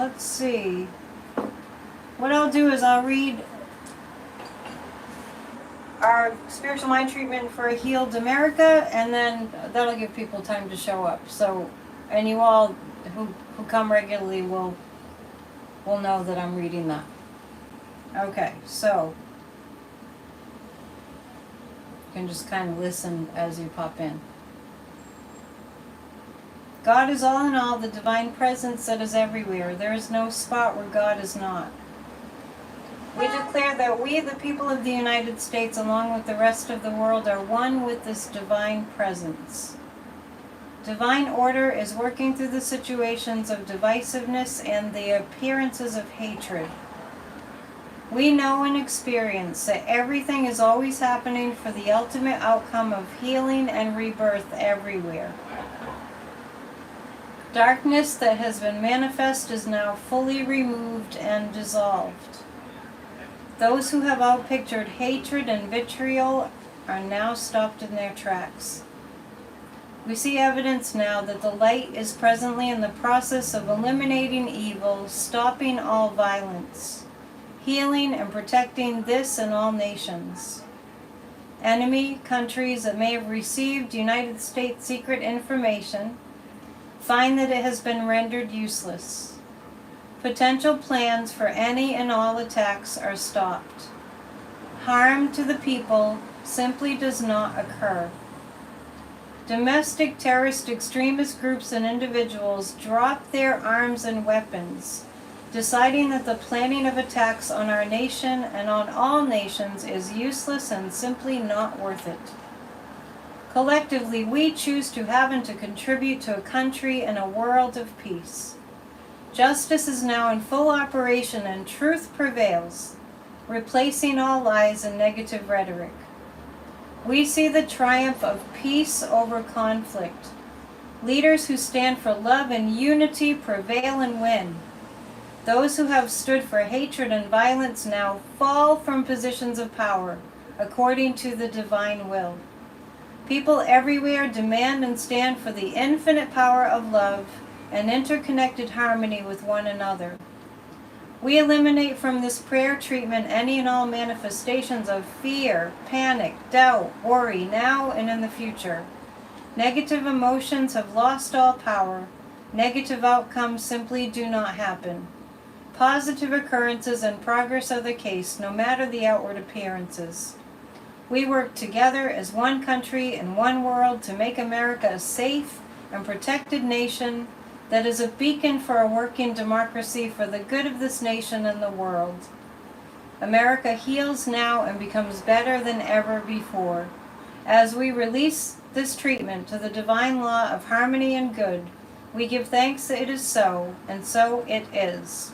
let's see. What I'll do is I'll read our spiritual mind treatment for a healed America, and then that'll give people time to show up. So, and you all who come regularly will know that I'm reading that. Okay, so you can just kind of listen as you pop in. God is all in all, the divine presence that is everywhere. There is no spot where God is not. We declare that we, the people of the United States, along with the rest of the world, are one with this divine presence. Divine order is working through the situations of divisiveness and the appearances of hatred. We know and experience that everything is always happening for the ultimate outcome of healing and rebirth everywhere. Darkness that has been manifest is now fully removed and dissolved. Those who have outpictured hatred and vitriol are now stopped in their tracks. We see evidence now that the light is presently in the process of eliminating evil, stopping all violence, healing and protecting this and all nations. Enemy countries that may have received United States secret information find that it has been rendered useless. Potential plans for any and all attacks are stopped. Harm to the people simply does not occur. Domestic terrorist extremist groups and individuals drop their arms and weapons, deciding that the planning of attacks on our nation and on all nations is useless and simply not worth it. Collectively, we choose to have and to contribute to a country and a world of peace. Justice is now in full operation and truth prevails, replacing all lies and negative rhetoric. We see the triumph of peace over conflict. Leaders who stand for love and unity prevail and win. Those who have stood for hatred and violence now fall from positions of power, according to the divine will. People everywhere demand and stand for the infinite power of love and interconnected harmony with one another. We eliminate from this prayer treatment any and all manifestations of fear, panic, doubt, worry, now and in the future. Negative emotions have lost all power. Negative outcomes simply do not happen. Positive occurrences and progress are the case, no matter the outward appearances. We work together as one country and one world to make America a safe and protected nation that is a beacon for a working democracy for the good of this nation and the world. America heals now and becomes better than ever before. As we release this treatment to the divine law of harmony and good, we give thanks that it is so, and so it is.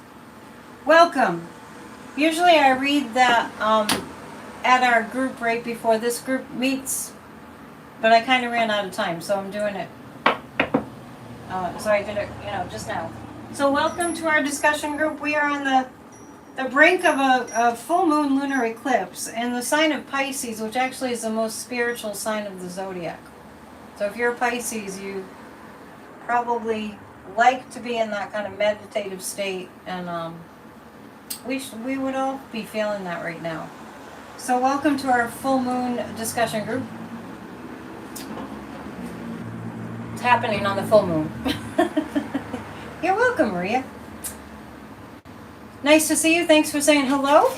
Welcome. Usually I read that at our group right before this group meets, but I kind of ran out of time, so I'm doing it. So I did it, just now. So welcome to our discussion group. We are on the brink of a full moon lunar eclipse in the sign of Pisces, which actually is the most spiritual sign of the zodiac. So if you're a Pisces, you probably like to be in that kind of meditative state, and we would all be feeling that right now. So welcome to our full moon discussion group. It's happening on the full moon. You're welcome, Maria. Nice to see you. Thanks for saying hello.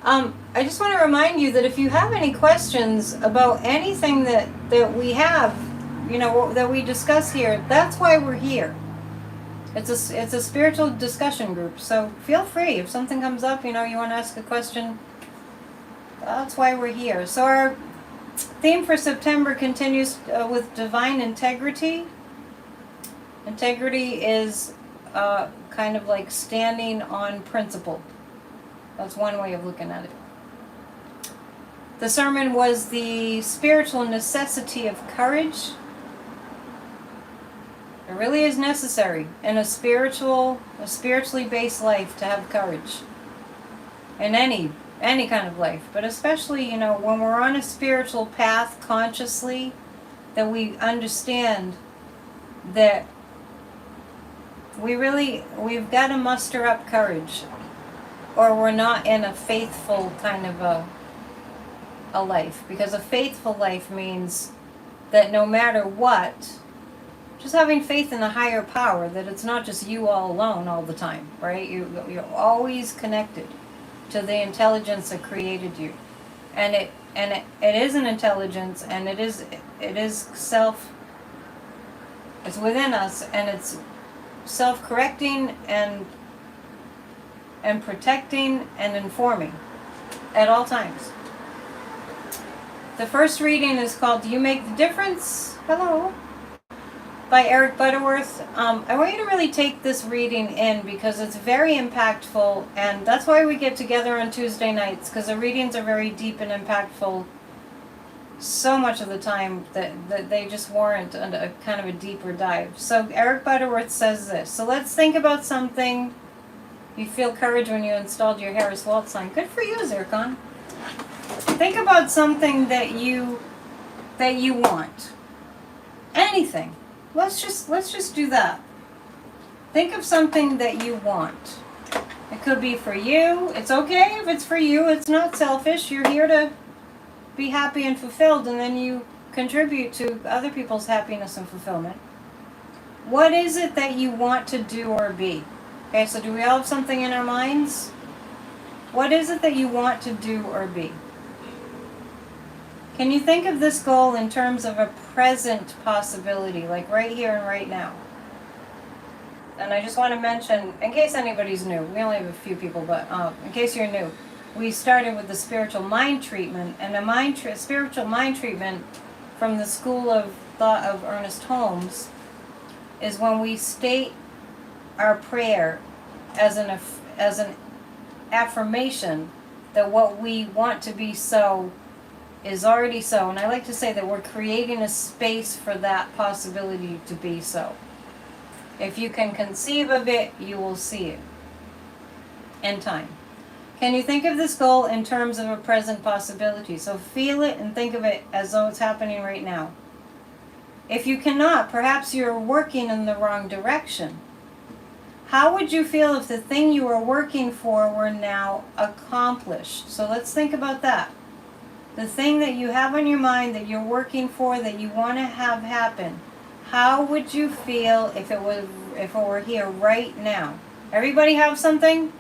I just want to remind you that if you have any questions about anything that we have, that we discuss here, that's why we're here. It's a spiritual discussion group, so feel free. If something comes up, you want to ask a question, that's why we're here. So our theme for September continues with divine integrity. Integrity is kind of like standing on principle. That's one way of looking at it. The sermon was the spiritual necessity of courage. It really is necessary in a spiritually based life to have courage. In any kind of life, but especially, when we're on a spiritual path consciously, that we understand that we've got to muster up courage, or we're not in a faithful kind of a life. Because a faithful life means that no matter what, just having faith in a higher power, that it's not just you all alone all the time, right? You're always connected to the intelligence that created you, and it is an intelligence, and it is self. It's within us, and it's self-correcting and protecting and informing at all times. The first reading is called "Do You Make the Difference?" Hello. By Eric Butterworth. I want you to really take this reading in because it's very impactful, and that's why we get together on Tuesday nights, because the readings are very deep and impactful so much of the time that they just warrant a kind of a deeper dive. So Eric Butterworth says this. So let's think about something. You feel courage when you installed your Harris Walt sign. Good for you, Zircon. Think about something that you want. Anything. Let's just do that. Think of something that you want. It could be for you. It's okay if it's for you. It's not selfish. You're here to be happy and fulfilled, and then you contribute to other people's happiness and fulfillment. What is it that you want to do or be? Okay, so do we all have something in our minds? What is it that you want to do or be? Can you think of this goal in terms of a present possibility, like right here and right now? And I just want to mention, in case anybody's new, we only have a few people, but in case you're new, we started with the spiritual mind treatment, and the spiritual mind treatment from the school of thought of Ernest Holmes is when we state our prayer as an affirmation that what we want to be so is already so. And I like to say that we're creating a space for that possibility to be so. If you can conceive of it, you will see it in time. Can you think of this goal in terms of a present possibility? So feel it and think of it as though it's happening right now. If you cannot, perhaps you're working in the wrong direction. How would you feel if the thing you were working for were now accomplished? So let's think about that. The thing that you have on your mind that you're working for, that you want to have happen. How would you feel if it were here right now? Everybody have something?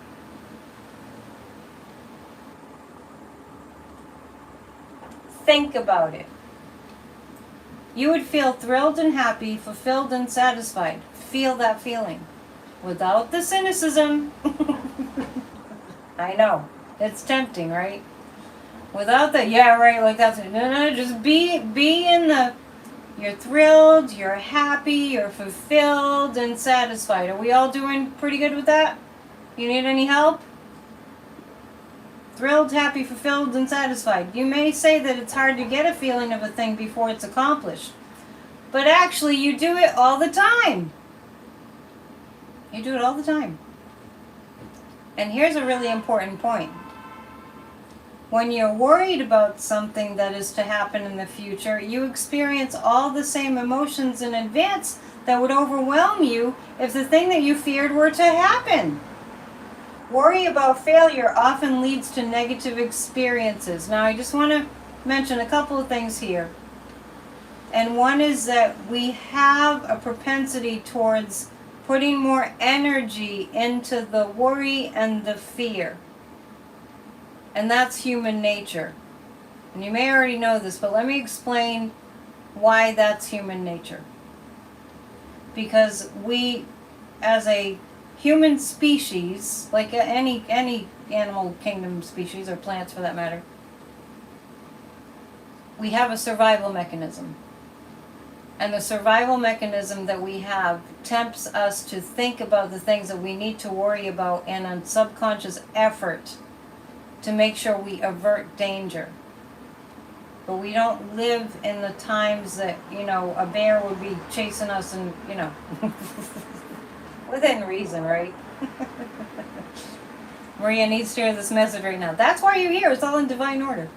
Think about it. You would feel thrilled and happy, fulfilled and satisfied. Feel that feeling. Without the cynicism. I know. It's tempting, right? Without the, yeah, right, like that's it. No, just be in the, you're thrilled, you're happy, you're fulfilled and satisfied. Are we all doing pretty good with that? You need any help? Thrilled, happy, fulfilled, and satisfied. You may say that it's hard to get a feeling of a thing before it's accomplished. But actually, you do it all the time. You do it all the time. And here's a really important point. When you're worried about something that is to happen in the future, you experience all the same emotions in advance that would overwhelm you if the thing that you feared were to happen. Worry about failure often leads to negative experiences. Now, I just want to mention a couple of things here. And one is that we have a propensity towards putting more energy into the worry and the fear. And that's human nature. And you may already know this, but let me explain why that's human nature. Because we, as a human species, like any animal kingdom species, or plants for that matter, we have a survival mechanism. And the survival mechanism that we have tempts us to think about the things that we need to worry about in a subconscious effort to make sure we avert danger. But we don't live in the times that, a bear would be chasing us and, within reason, right? Maria needs to hear this message right now. That's why you're here. It's all in divine order.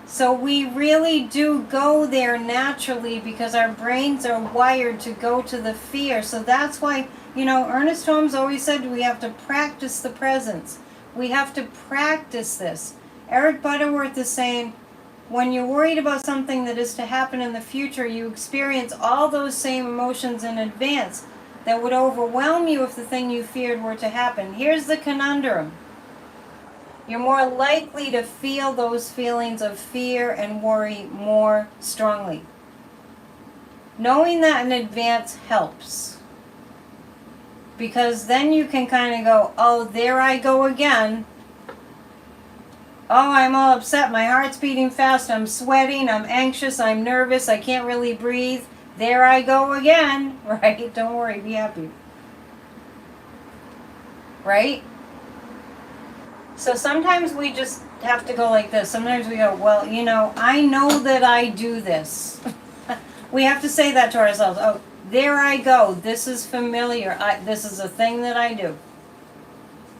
So we really do go there naturally because our brains are wired to go to the fear. So that's why Ernest Holmes always said we have to practice the presence. We have to practice this. Eric Butterworth is saying, when you're worried about something that is to happen in the future, you experience all those same emotions in advance that would overwhelm you if the thing you feared were to happen. Here's the conundrum. You're more likely to feel those feelings of fear and worry more strongly. Knowing that in advance helps. Because then you can kind of go, oh, there I go again. Oh, I'm all upset. My heart's beating fast. I'm sweating. I'm anxious. I'm nervous. I can't really breathe. There I go again. Right? Don't worry. Be happy. Right? So sometimes we just have to go like this. Sometimes we go, well, I know that I do this. We have to say that to ourselves. Oh, there I go. This is familiar. This is a thing that I do.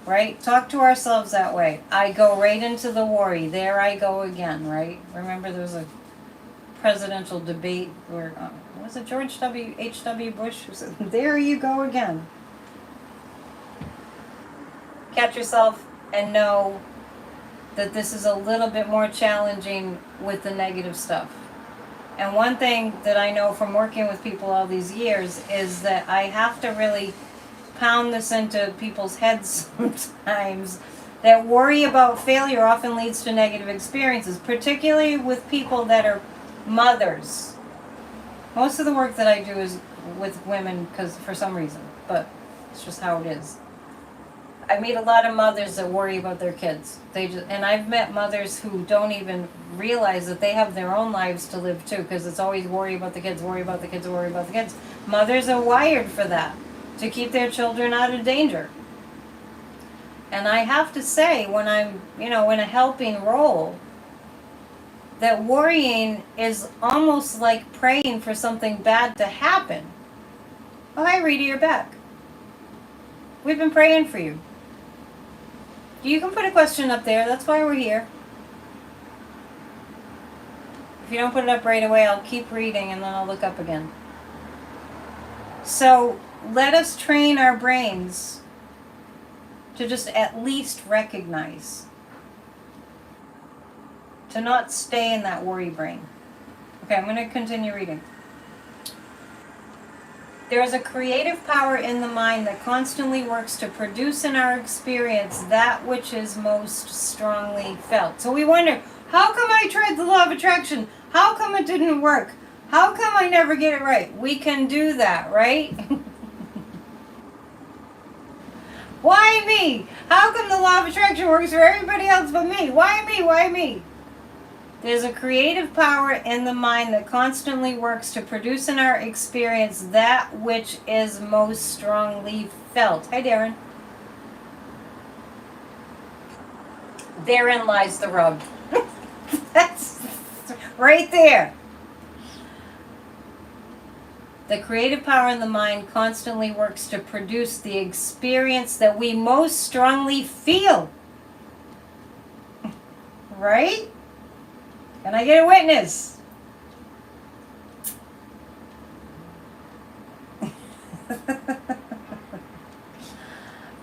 Right? Talk to ourselves that way. I go right into the worry. There I go again, right? Remember there was a presidential debate where, was it George H.W. Bush who said, there you go again. Catch yourself and know that this is a little bit more challenging with the negative stuff. And one thing that I know from working with people all these years is that I have to really pound this into people's heads sometimes, that worry about failure often leads to negative experiences, particularly with people that are mothers. Most of the work that I do is with women because for some reason, but it's just how it is. I meet a lot of mothers that worry about their kids. And I've met mothers who don't even realize that they have their own lives to live too, because it's always worry about the kids, worry about the kids, worry about the kids. Mothers are wired for that, to keep their children out of danger. And I have to say, when I'm, in a helping role, that worrying is almost like praying for something bad to happen. Oh, hi, Rita, you're back. We've been praying for you. You can put a question up there. That's why we're here. If you don't put it up right away, I'll keep reading and then I'll look up again. So let us train our brains to just at least recognize, to not stay in that worry brain. Okay, I'm going to continue reading. There is a creative power in the mind that constantly works to produce in our experience that which is most strongly felt. So we wonder, how come I tried the law of attraction? How come it didn't work? How come I never get it right? We can do that, right? Why me? How come the law of attraction works for everybody else but me? Why me? Why me? There's a creative power in the mind that constantly works to produce in our experience that which is most strongly felt. Hi, Darren. Therein lies the rub. That's right there. The creative power in the mind constantly works to produce the experience that we most strongly feel. Right? Can I get a witness?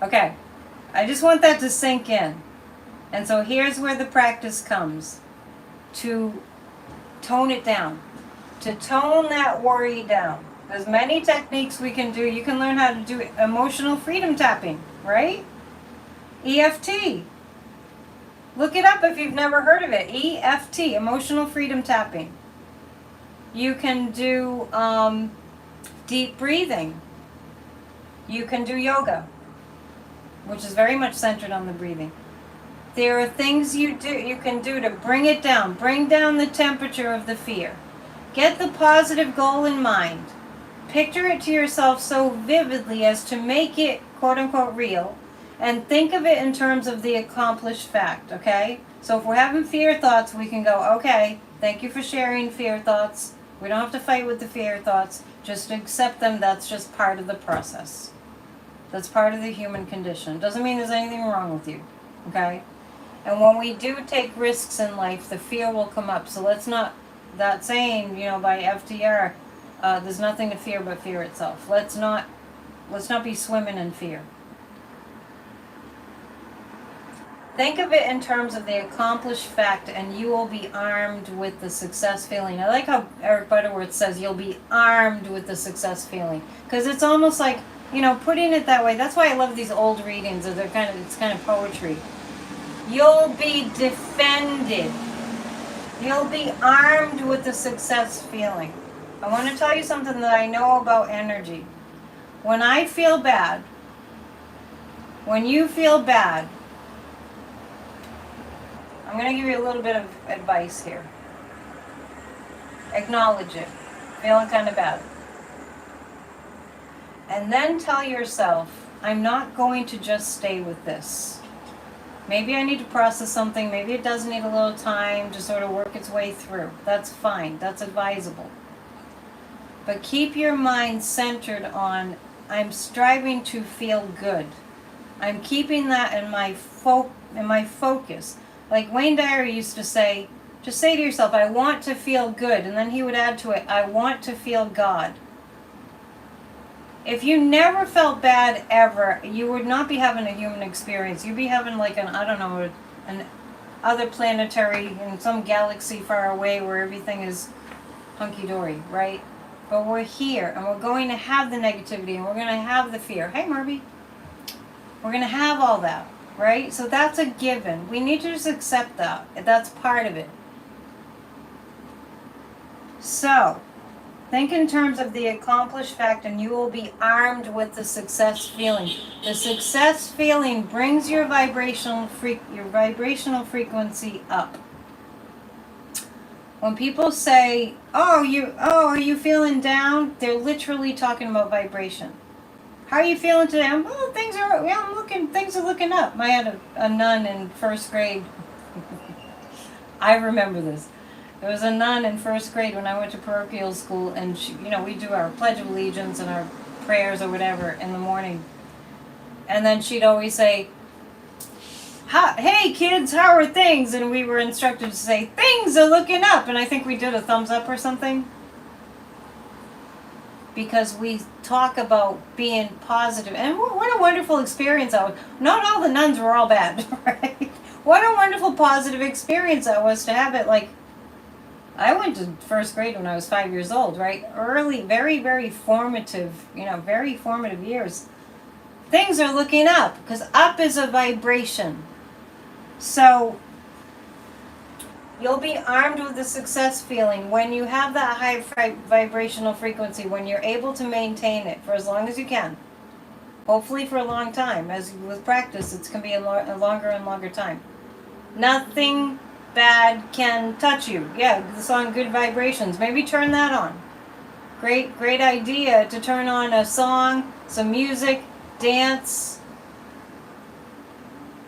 Okay, I just want that to sink in. And so here's where the practice comes. To tone it down. To tone that worry down. There's many techniques we can do. You can learn how to do emotional freedom tapping, right? EFT. Look it up if you've never heard of it. EFT, emotional freedom tapping. You can do deep breathing. You can do yoga, which is very much centered on the breathing. There are things you can do to bring it down. Bring down the temperature of the fear. Get the positive goal in mind. Picture it to yourself so vividly as to make it, quote unquote, real. And think of it in terms of the accomplished fact, okay? So if we're having fear thoughts, we can go, okay, thank you for sharing fear thoughts. We don't have to fight with the fear thoughts. Just accept them. That's just part of the process. That's part of the human condition. Doesn't mean there's anything wrong with you, okay? And when we do take risks in life, the fear will come up. So let's not, that saying, by FDR, there's nothing to fear but fear itself. Let's not Let's not be swimming in fear. Think of it in terms of the accomplished fact, and you will be armed with the success feeling. I like how Eric Butterworth says you'll be armed with the success feeling, because it's almost like, putting it that way. That's why I love these old readings. It's kind of poetry. You'll be defended. You'll be armed with the success feeling. I want to tell you something that I know about energy. When I feel bad, when you feel bad, I'm going to give you a little bit of advice here. Acknowledge it. Feeling kind of bad. And then tell yourself, I'm not going to just stay with this. Maybe I need to process something. Maybe it does need a little time to sort of work its way through. That's fine. That's advisable. But keep your mind centered on, I'm striving to feel good. I'm keeping that in my focus. Like Wayne Dyer used to say, just say to yourself, I want to feel good. And then he would add to it, I want to feel God. If you never felt bad ever, you would not be having a human experience. You'd be having like an other planetary in some galaxy far away where everything is hunky-dory, right? But we're here, and we're going to have the negativity, and we're going to have the fear. Hey, Marby. We're going to have all that, right? So that's a given. We need to just accept that. That's part of it. So, think in terms of the accomplished fact, and you will be armed with the success feeling. The success feeling brings your vibrational frequency up. When people say, are you feeling down? They're literally talking about vibration. How are you feeling today? Things are looking up. I had a nun in first grade. I remember this. There was a nun in first grade when I went to parochial school, and she, we do our Pledge of Allegiance and our prayers or whatever in the morning. And then she'd always say, hey kids, how are things? And we were instructed to say, things are looking up. And I think we did a thumbs up or something. Because we talk about being positive. And what a wonderful experience that was. Not all the nuns were all bad, right? What a wonderful positive experience that was to have it. Like, I went to first grade when I was 5 years old, right? Early, very, very formative, very formative years. Things are looking up, because up is a vibration. So, you'll be armed with the success feeling when you have that high vibrational frequency, when you're able to maintain it for as long as you can. Hopefully for a long time. As with practice, it's going to be a longer and longer time. Nothing bad can touch you. Yeah, the song Good Vibrations. Maybe turn that on. Great idea to turn on a song, some music, dance.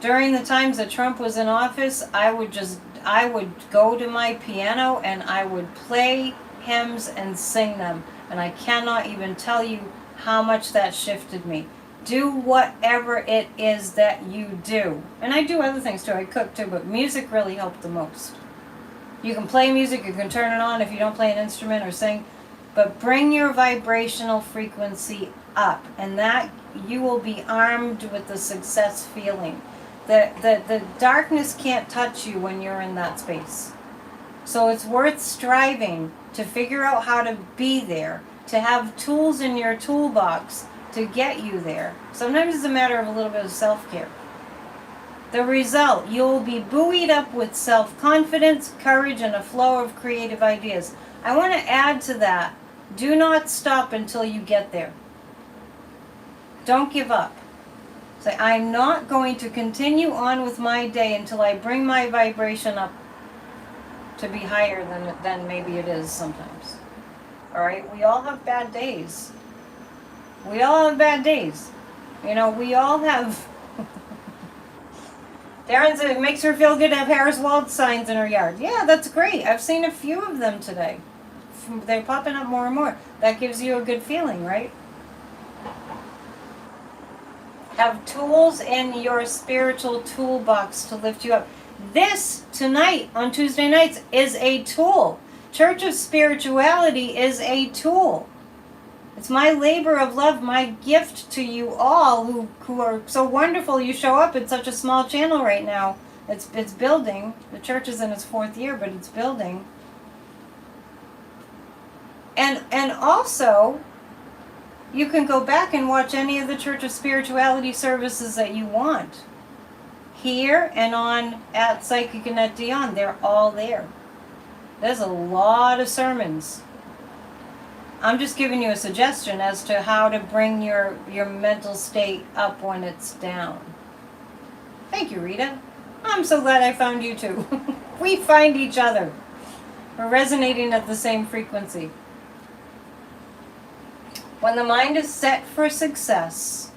During the times that Trump was in office, I would go to my piano and I would play hymns and sing them. And I cannot even tell you how much that shifted me. Do whatever it is that you do. And I do other things too. I cook too, but music really helped the most. You can play music, you can turn it on if you don't play an instrument or sing, but bring your vibrational frequency up, and that you will be armed with the success feeling. The darkness can't touch you when you're in that space. So it's worth striving to figure out how to be there, to have tools in your toolbox to get you there. Sometimes it's a matter of a little bit of self-care. The result, you'll be buoyed up with self-confidence, courage, and a flow of creative ideas. I want to add to that, do not stop until you get there. Don't give up. Say, I'm not going to continue on with my day until I bring my vibration up to be higher than maybe it is sometimes. All right? We all have bad days. We all have bad days. We all have... Darren said it makes her feel good to have Harris Wald signs in her yard. Yeah, that's great. I've seen a few of them today. They're popping up more and more. That gives you a good feeling, right? Have tools in your spiritual toolbox to lift you up. This, tonight, on Tuesday nights, is a tool. Church of Spirituality is a tool. It's my labor of love, my gift to you all who are so wonderful. You show up. It's such a small channel right now. It's building. The church is in its 4th year, but it's building. And also, you can go back and watch any of the Church of Spirituality services that you want. Here and on at Psychic and at Dion, they're all there. There's a lot of sermons. I'm just giving you a suggestion as to how to bring your mental state up when it's down. Thank you, Rita. I'm so glad I found you too. We find each other. We're resonating at the same frequency. When the mind is set for success,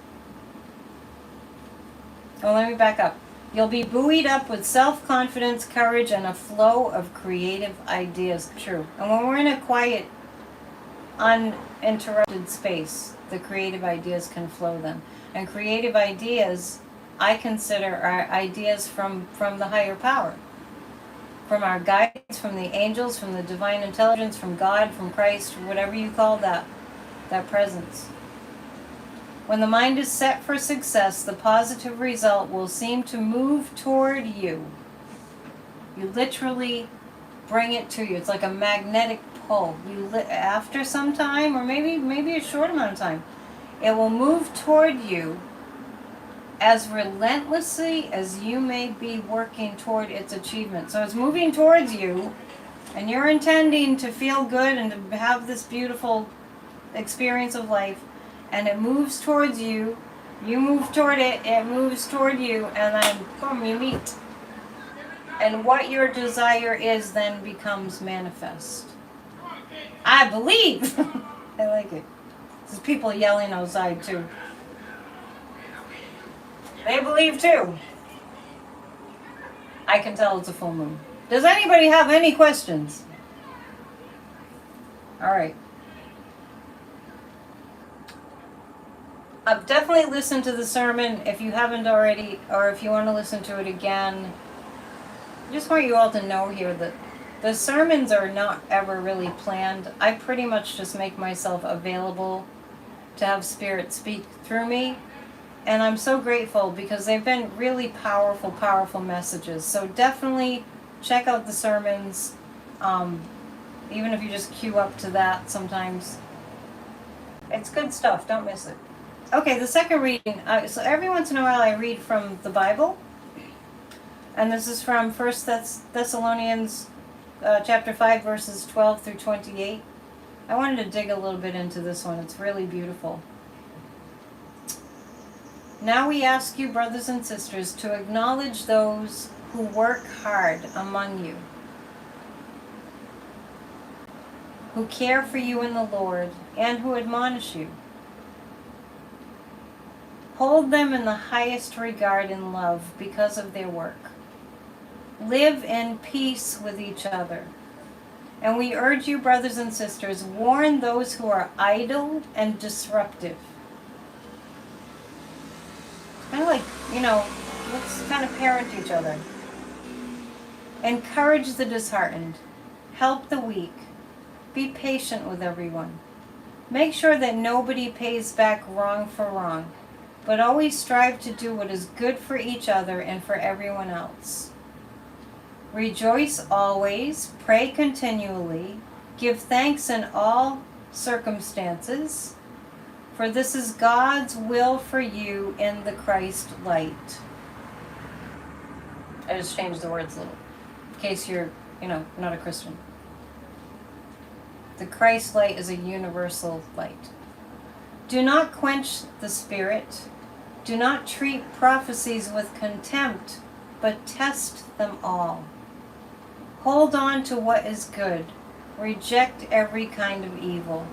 let me back up. You'll be buoyed up with self-confidence, courage, and a flow of creative ideas. True. And when we're in a quiet, uninterrupted space, the creative ideas can flow then. And creative ideas, I consider, are ideas from the higher power. From our guides, from the angels, from the divine intelligence, from God, from Christ, whatever you call that presence. When the mind is set for success, the positive result will seem to move toward you. You literally bring it to you. It's like a magnetic pull. After some time, or maybe a short amount of time, it will move toward you as relentlessly as you may be working toward its achievement. So it's moving towards you, and you're intending to feel good and to have this beautiful experience of life, and it moves towards you, you move toward it, it moves toward you, and then boom, you meet. And what your desire is then becomes manifest. I believe. I like it. There's people yelling outside too. They believe too. I can tell it's a full moon. Does anybody have any questions? All right. I've definitely listened to the sermon if you haven't already, or if you want to listen to it again. I just want you all to know here that the sermons are not ever really planned. I pretty much just make myself available to have Spirit speak through me. And I'm so grateful because they've been really powerful, powerful messages. So definitely check out the sermons, even if you just queue up to that sometimes. It's good stuff. Don't miss it. Okay, the second reading. So every once in a while I read from the Bible. And this is from 1 Thessalonians chapter 5, verses 12 through 28. I wanted to dig a little bit into this one. It's really beautiful. Now we ask you, brothers and sisters, to acknowledge those who work hard among you, who care for you in the Lord, and who admonish you. Hold them in the highest regard and love because of their work. Live in peace with each other. And we urge you, brothers and sisters, warn those who are idle and disruptive. Kind of like, let's kind of parent each other. Encourage the disheartened. Help the weak. Be patient with everyone. Make sure that nobody pays back wrong for wrong, but always strive to do what is good for each other and for everyone else. Rejoice always, pray continually, give thanks in all circumstances, for this is God's will for you in the Christ light. I just changed the words a little, in case you're, not a Christian. The Christ light is a universal light. Do not quench the Spirit. Do not treat prophecies with contempt, but test them all. Hold on to what is good. Reject every kind of evil.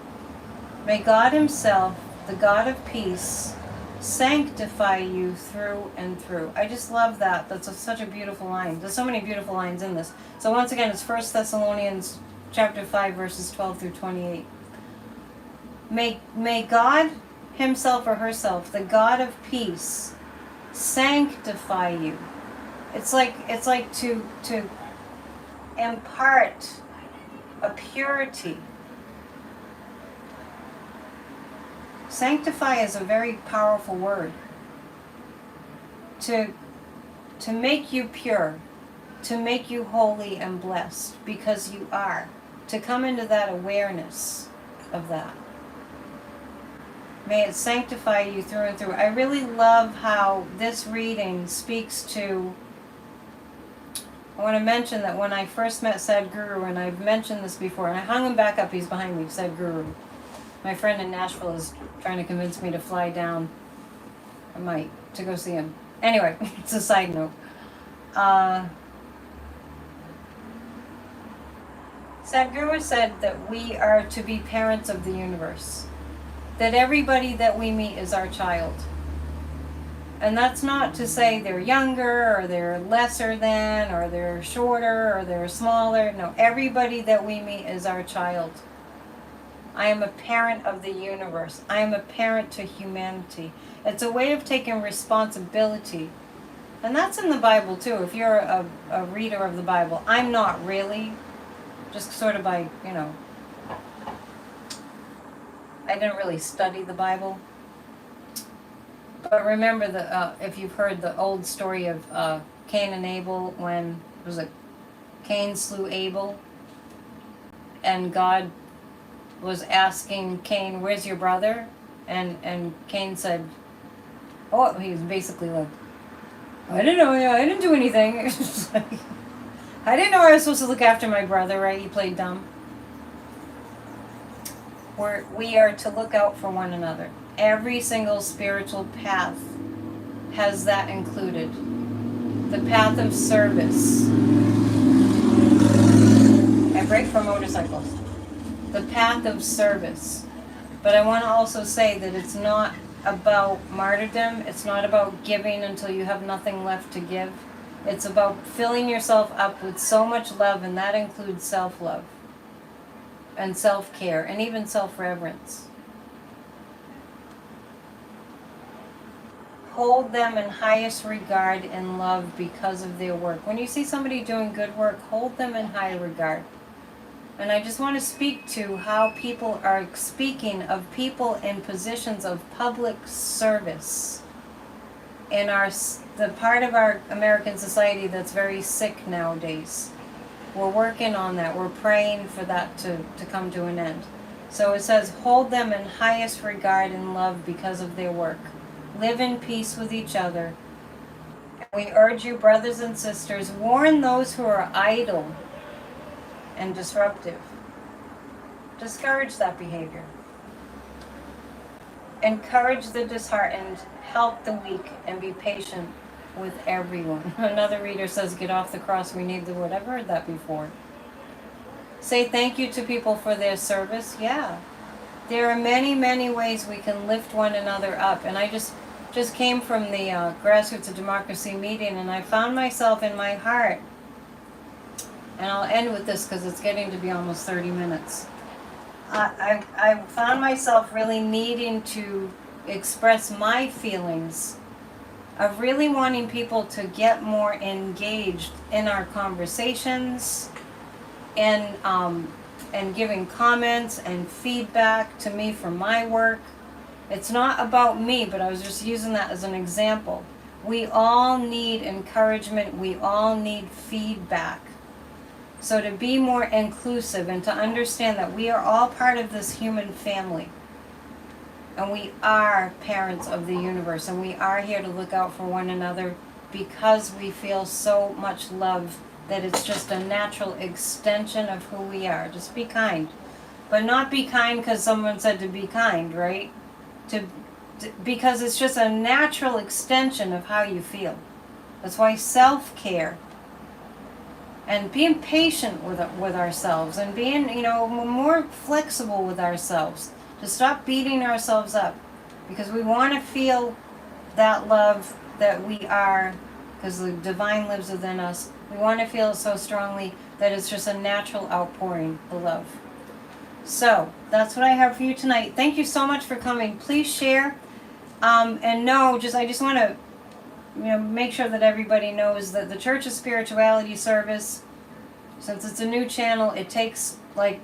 May God Himself, the God of peace, sanctify you through and through. I just love that. That's such a beautiful line. There's so many beautiful lines in this. So once again, it's 1 Thessalonians chapter 5, verses 12 through 28. May God Himself or herself, the God of peace, sanctify you. It's like to impart a purity Sanctify is a very powerful word. To make you pure, to make you holy and blessed, because you are. To come into that awareness of that. May it sanctify you through and through. I really love how this reading speaks to, I want to mention that when I first met Sadhguru, and I've mentioned this before, and I hung him back up, he's behind me, Sadhguru. My friend in Nashville is trying to convince me to fly down. I might, to go see him. Anyway, it's a side note. Sadhguru said that we are to be parents of the universe. That everybody that we meet is our child. And that's not to say they're younger, or they're lesser than, or they're shorter, or they're smaller. No, everybody that we meet is our child. I am a parent of the universe. I am a parent to humanity. It's a way of taking responsibility. And that's in the Bible too. If you're a reader of the Bible, I'm not really. Just sort of by, I didn't really study the Bible. But remember, if you've heard the old story of Cain and Abel, when, was it Cain slew Abel? And God was asking Cain, where's your brother? And Cain said, oh, he was basically like, I didn't know, I didn't do anything. I didn't know I was supposed to look after my brother, right? He played dumb. We are to look out for one another. Every single spiritual path has that included. The path of service. I brake for motorcycles. The path of service. But I want to also say that it's not about martyrdom. It's not about giving until you have nothing left to give. It's about filling yourself up with so much love, and that includes self-love and self-care and even self-reverence. Hold them in highest regard and love because of their work. When you see somebody doing good work, hold them in high regard. And I just want to speak to how people are speaking of people in positions of public service in the part of our American society that's very sick nowadays. We're working on that. We're praying for that to come to an end. So it says, hold them in highest regard and love because of their work. Live in peace with each other. We urge you, brothers and sisters, warn those who are idle and disruptive. Discourage that behavior. Encourage the disheartened, help the weak, and be patient with everyone. Another reader says, get off the cross, we need the wood. I've heard that before. Say thank you to people for their service. Yeah. There are many, many ways we can lift one another up. And I just came from the Grassroots of Democracy meeting, and I found myself in my heart, and I'll end with this because it's getting to be almost 30 minutes. I found myself really needing to express my feelings of really wanting people to get more engaged in our conversations and giving comments and feedback to me for my work. It's not about me, but I was just using that as an example. We all need encouragement. We all need feedback. So to be more inclusive and to understand that we are all part of this human family. And we are parents of the universe. And we are here to look out for one another because we feel so much love that it's just a natural extension of who we are. Just be kind. But not be kind because someone said to be kind, right? Because it's just a natural extension of how you feel. That's why self-care and being patient with ourselves and being, more flexible with ourselves, to stop beating ourselves up, because we want to feel that love that we are, because the divine lives within us. We want to feel it so strongly that it's just a natural outpouring of love. So that's what I have for you tonight. Thank you so much for coming. Please share. And I just want to make sure that everybody knows that the Church of Spirituality service, since it's a new channel, it takes like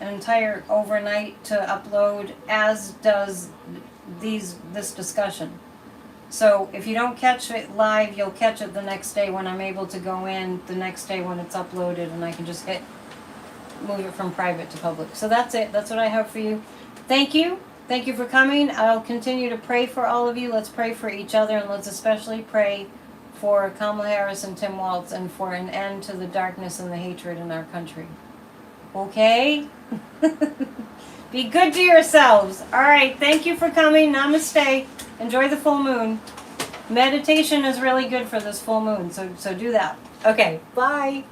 an entire overnight to upload, as does this discussion. So if you don't catch it live, you'll catch it the next day when I'm able to go in the next day when it's uploaded, and I can just move it from private to public. So that's it. That's what I have for you. Thank you. Thank you for coming. I'll continue to pray for all of you. Let's pray for each other, and let's especially pray for Kamala Harris and Tim Walz, and for an end to the darkness and the hatred in our country. Okay? Be good to yourselves. All right. Thank you for coming. Namaste. Enjoy the full moon. Meditation is really good for this full moon, so do that. Okay. Bye.